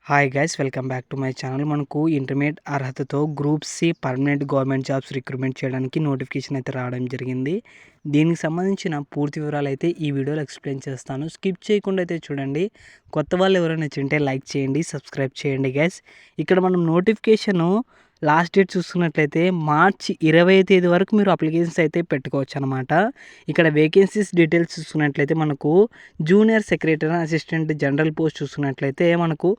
Hi guys, welcome back to my channel. మనకు intermediate అర్హతతో group C permanent government jobs recruitment చేయడానికి notification అయితే రావడం జరిగింది. దీనికి సంబంధించిన పూర్తి వివరాలు అయితే ఈ వీడియోలో ఎక్స్ప్లెయిన్ చేస్తాను. స్కిప్ చేయకుండా అయితే చూడండి. కొత్త వాళ్ళు ఎవరైనా నచ్చింటే లైక్ చేయండి, సబ్స్క్రైబ్ చేయండి గైస్. ఇక్కడ మనం నోటిఫికేషను లాస్ట్ డేట్ చూసుకున్నట్లయితే మార్చి 20వ తేదీ వరకు మీరు అప్లికేషన్స్ అయితే పెట్టుకోవచ్చు అనమాట. ఇక్కడ వేకెన్సీస్ డీటెయిల్స్ చూసుకున్నట్లయితే మనకు junior secretary assistant general post చూసుకున్నట్లయితే మనకు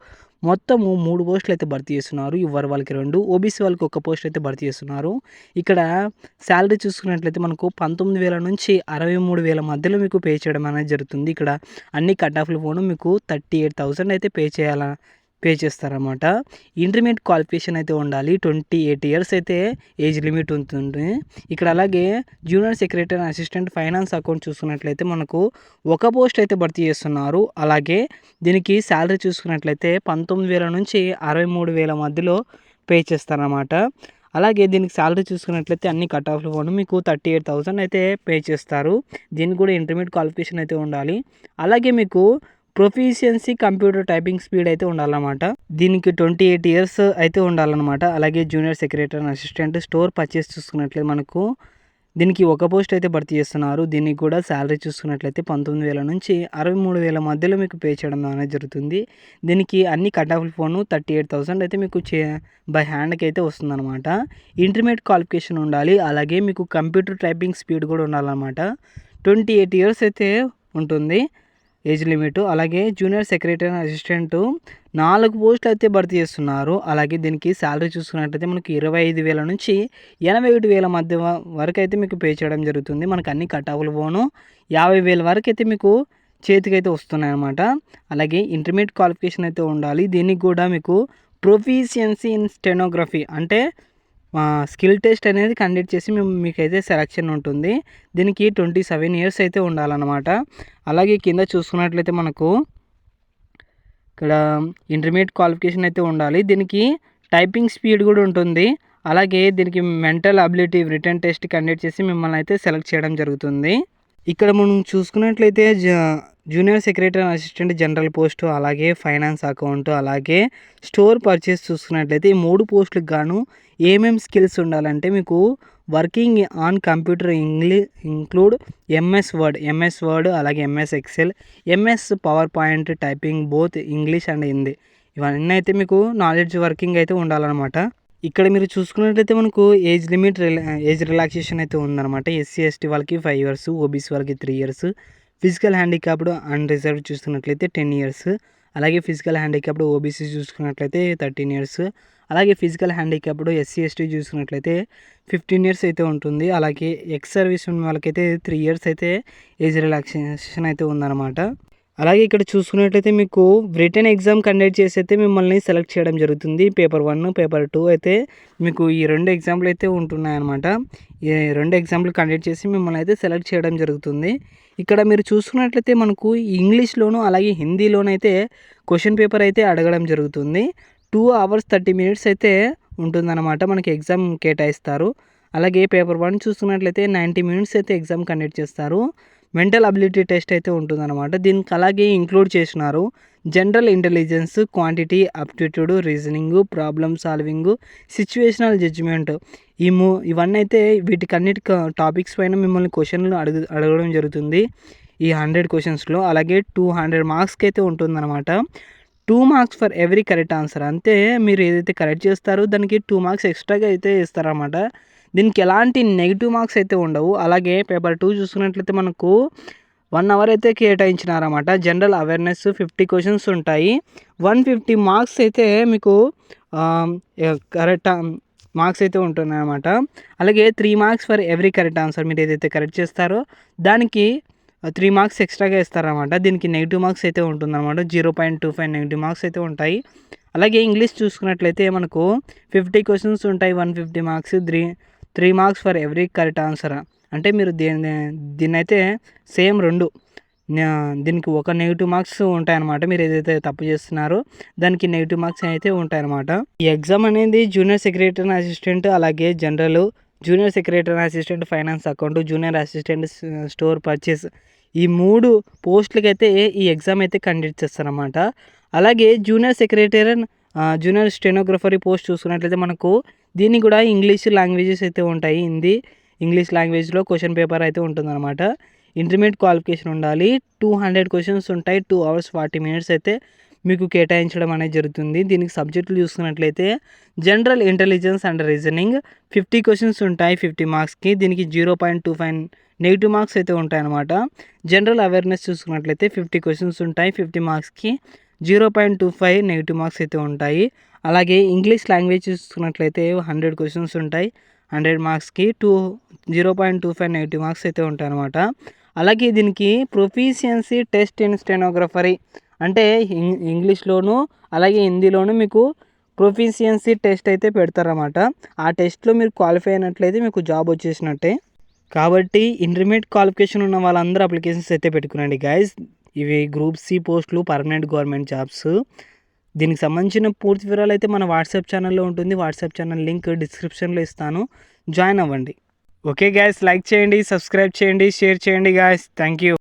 మొత్తము 3 పోస్టులు అయితే భర్తీ చేస్తున్నారు. యువర్ వాళ్ళకి 2, ఓబీసీ వాళ్ళకి 1 పోస్ట్ అయితే భర్తీ చేస్తున్నారు. ఇక్కడ శాలరీ చూసుకున్నట్లయితే మనకు 19,000 నుంచి 63,000 మధ్యలో మీకు పే చేయడం అనేది జరుగుతుంది. ఇక్కడ అన్ని కట్ ఆఫ్లు పోను మీకు 38,000 అయితే పే చేస్తారన్నమాట. ఇంటర్మీడియట్ క్వాలిఫికేషన్ అయితే ఉండాలి. 28 ఇయర్స్ అయితే ఏజ్ లిమిట్ ఉంటుంది. ఇక్కడ అలాగే junior secretary assistant finance account చూసుకున్నట్లయితే మనకు 1 పోస్ట్ అయితే భర్తీ చేస్తున్నారు. అలాగే దీనికి శాలరీ చూసుకున్నట్లయితే 19,000 నుంచి 63,000 మధ్యలో పే చేస్తారన్నమాట. అలాగే దీనికి శాలరీ చూసుకున్నట్లయితే అన్ని కట్ ఆఫ్లు పోను మీకు 38,000 అయితే పే చేస్తారు. దీనికి కూడా ఇంటర్మీడియట్ క్వాలిఫికేషన్ అయితే ఉండాలి. అలాగే మీకు ప్రొఫిషియన్సీ కంప్యూటర్ టైపింగ్ స్పీడ్ అయితే ఉండాలన్నమాట. దీనికి 28 ఇయర్స్ అయితే ఉండాలన్నమాట. అలాగే junior secretary assistant store purchase చూసుకున్నట్లయితే మనకు దీనికి 1 పోస్ట్ అయితే భర్తీ చేస్తున్నారు. దీనికి కూడా శాలరీ చూసుకున్నట్లయితే 19,000 నుంచి 63,000 మధ్యలో మీకు పే చేయడం అనేది జరుగుతుంది. దీనికి అన్ని కట్ ఆఫ్ ఫోను 38,000 అయితే మీకు బై హ్యాండ్కి అయితే వస్తుందన్నమాట. ఇంటర్మీడియట్ క్వాలిఫికేషన్ ఉండాలి. అలాగే మీకు కంప్యూటర్ టైపింగ్ స్పీడ్ కూడా ఉండాలన్నమాట. 28 ఇయర్స్ అయితే ఉంటుంది ఏజ్ లిమిట్. అలాగే జూనియర్ సెక్రటరీ అసిస్టెంట్ 4 పోస్టులు అయితే భర్తీ చేస్తున్నారు. అలాగే దీనికి శాలరీ చూసుకున్నట్లయితే మనకి 25,000 నుంచి 81,000 మధ్య వరకు అయితే మీకు పే చేయడం జరుగుతుంది. మనకు అన్ని కట్ ఆఫ్లు పోను 50,000 వరకు అయితే మీకు చేతికైతే వస్తున్నాయి అన్నమాట. అలాగే ఇంటర్మీడియట్ క్వాలిఫికేషన్ అయితే ఉండాలి. దీనికి కూడా మీకు ప్రొఫిషియన్సీ ఇన్ స్టెనోగ్రఫీ అంటే స్కిల్ టెస్ట్ అనేది కండక్ట్ చేసి మీకైతే సెలక్షన్ ఉంటుంది. దీనికి 27 ఇయర్స్ అయితే ఉండాలన్నమాట. అలాగే కింద చూసుకున్నట్లయితే మనకు ఇక్కడ ఇంటర్మీడియట్ క్వాలిఫికేషన్ అయితే ఉండాలి. దీనికి టైపింగ్ స్పీడ్ కూడా ఉంటుంది. అలాగే దీనికి mental ability written test conduct చేసి మిమ్మల్ని అయితే సెలెక్ట్ చేయడం జరుగుతుంది. ఇక్కడ మనం చూసుకున్నట్లయితే junior secretary assistant general post, అలాగే ఫైనాన్స్ అకౌంట్, అలాగే స్టోర్ పర్చేస్ చూసుకున్నట్లయితే ఈ 3 పోస్టులకు గాను ఏమేమి స్కిల్స్ ఉండాలంటే మీకు working on computer include MS Word అలాగే MS Excel, MS PowerPoint, typing both English and Hindi. ఇవన్నీ అయితే మీకు నాలెడ్జ్ వర్కింగ్ అయితే ఉండాలన్నమాట. ఇక్కడ మీరు చూసుకున్నట్లయితే మనకు ఏజ్ రిలాక్సేషన్ అయితే ఉందన్నమాట. ఎస్సీ ఎస్టీ వాళ్ళకి 5 ఇయర్స్, ఓబీసీ వాళ్ళకి 3 ఇయర్స్, ఫిజికల్ హ్యాండిక్యాప్డ్ అన్రిజర్వ్డ్ చూసుకున్నట్లయితే 10 ఇయర్స్, అలాగే ఫిజికల్ హ్యాండిక్యాప్డ్ ఓబీసీ చూసుకున్నట్లయితే 13 ఇయర్స్, అలాగే ఫిజికల్ హ్యాండిక్యాప్డ్ ఎస్సీ ఎస్టీ చూసుకున్నట్లయితే 15 ఇయర్స్ అయితే ఉంటుంది. అలాగే ఎక్స్ సర్వీస్ ఉన్న వాళ్ళకైతే 3 ఇయర్స్ అయితే ఏజ్ రిలాక్సేషన్ అయితే ఉందన్నమాట. అలాగే ఇక్కడ చూసుకున్నట్లయితే మీకు రిటన్ ఎగ్జామ్ కండక్ట్ చేసి అయితే మిమ్మల్ని సెలెక్ట్ చేయడం జరుగుతుంది. పేపర్ 1, పేపర్ 2 అయితే మీకు ఈ 2 ఎగ్జామ్లు అయితే ఉంటున్నాయన్నమాట. ఈ 2 ఎగ్జామ్లు కండక్ట్ చేసి మిమ్మల్ని అయితే సెలెక్ట్ చేయడం జరుగుతుంది. ఇక్కడ మీరు చూసుకున్నట్లయితే మనకు ఇంగ్లీష్లోను అలాగే హిందీలోనూ అయితే క్వశ్చన్ పేపర్ అయితే అడగడం జరుగుతుంది. 2 hours 30 minutes అయితే ఉంటుందన్నమాట. మనకి ఎగ్జామ్ కేటాయిస్తారు. అలాగే పేపర్ 1 చూసుకున్నట్లయితే 90 minutes అయితే ఎగ్జామ్ కండక్ట్ చేస్తారు. మెంటల్ అబిలిటీ టెస్ట్ అయితే ఉంటుందన్నమాట. దీనికి అలాగే ఇంక్లూడ్ చేసినారు general intelligence, quantity aptitude, reasoning, problem solving, situational judgement. ఇవన్నీ అయితే వీటికన్నిటి టాపిక్స్ పైన మిమ్మల్ని క్వశ్చన్లు అడగడం జరుగుతుంది ఈ 100 క్వశ్చన్స్లో. అలాగే 200 మార్క్స్కి అయితే ఉంటుందన్నమాట. 2 marks for every correct answer. అంతే మీరు ఏదైతే కరెక్ట్ చేస్తారో దానికి 2 మార్క్స్ ఎక్స్ట్రాగా అయితే ఇస్తారన్నమాట. దీనికి ఎలాంటి నెగిటివ్ మార్క్స్ అయితే ఉండవు. అలాగే పేపర్ 2 చూసుకున్నట్లయితే మనకు 1 hour అయితే కేటాయించినారన్నమాట. జనరల్ అవేర్నెస్ 50 క్వశ్చన్స్ ఉంటాయి. 150 మార్క్స్ అయితే మీకు కరెక్ట్ మార్క్స్ అయితే ఉంటున్నాయన్నమాట. అలాగే 3 marks for every correct answer. మీరు ఏదైతే కరెక్ట్ చేస్తారో దానికి 3 మార్క్స్ ఎక్స్ట్రాగా ఇస్తారన్నమాట. దీనికి నెగిటివ్ మార్క్స్ అయితే ఉంటుందన్నమాట. 0.25 నెగిటివ్ మార్క్స్ అయితే ఉంటాయి. అలాగే ఇంగ్లీష్ చూసుకున్నట్లయితే మనకు 50 క్వశ్చన్స్ ఉంటాయి. 150 marks, 3 marks for every correct answer. అంటే మీరు దీన్నైతే సేమ్ 2 దీనికి ఒక నెగిటివ్ మార్క్స్ ఉంటాయన్నమాట. మీరు ఏదైతే తప్పు చేస్తున్నారో దానికి నెగిటివ్ మార్క్స్ అయితే ఉంటాయన్నమాట. ఈ ఎగ్జామ్ అనేది జూనియర్ సెక్రటరీ అసిస్టెంట్, అలాగే general, junior secretary assistant finance account, junior assistant store purchase ఈ 3 పోస్టులకైతే ఈ ఎగ్జామ్ అయితే కండక్ట్ చేస్తారన్నమాట. అలాగే జూనియర్ సెక్రటేరియన్ జూనియర్ స్టెనోగ్రఫర్ పోస్ట్ చూసుకున్నట్లయితే మనకు దీనికి కూడా ఇంగ్లీష్ లాంగ్వేజెస్ అయితే ఉంటాయి. హిందీ, ఇంగ్లీష్ లాంగ్వేజ్లో క్వశ్చన్ పేపర్ అయితే ఉంటుందన్నమాట. ఇంటర్మీడియట్ క్వాలిఫికేషన్ ఉండాలి. 200 క్వశ్చన్స్ ఉంటాయి. 2 hours 40 minutes అయితే మీకు కేటాయించడం అనేది జరుగుతుంది. దీనికి సబ్జెక్టులు చూసుకున్నట్లయితే general intelligence and reasoning 50 questions ఉంటాయి 50 మార్క్స్కి. దీనికి 0.25 నెగిటివ్ మార్క్స్ అయితే ఉంటాయన్నమాట. జనరల్ అవేర్నెస్ చూసుకున్నట్లయితే 50 క్వశ్చన్స్ ఉంటాయి 50 మార్క్స్కి. 0.25 నెగిటివ్ మార్క్స్ అయితే ఉంటాయి. అలాగే ఇంగ్లీష్ లాంగ్వేజ్ చూసుకున్నట్లయితే 100 క్వశ్చన్స్ ఉంటాయి 100 మార్క్స్కి. 0.25 నెగిటివ్ మార్క్స్ అయితే ఉంటాయి అన్నమాట. అలాగే దీనికి ప్రొఫిషియన్సీ టెస్ట్ ఇన్ స్టెనోగ్రఫరీ అంటే ఇంగ్లీష్లోను అలాగే హిందీలోను మీకు ప్రొఫిషియన్సీ టెస్ట్ అయితే పెడతారన్నమాట. ఆ టెస్ట్లో మీరు క్వాలిఫై అయినట్లయితే మీకు జాబ్ వచ్చేసినట్టే. కాబట్టి ఇంటర్మీడియట్ క్వాలిఫికేషన్ ఉన్న వాళ్ళందరూ అప్లికేషన్స్ అయితే పెట్టుకునండి గైస్. ఇవి గ్రూప్ సి పోస్టులు, పర్మనెంట్ గవర్నమెంట్ జాబ్స్. దీనికి సంబంధించిన పూర్తి వివరాలు అయితే మన వాట్సాప్ ఛానల్లో ఉంటుంది. వాట్సాప్ ఛానల్ లింక్ డిస్క్రిప్షన్లో ఇస్తాను, జాయిన్ అవ్వండి. ఓకే గైస్, లైక్ చేయండి, సబ్స్క్రైబ్ చేయండి, షేర్ చేయండి గైస్. Thank you.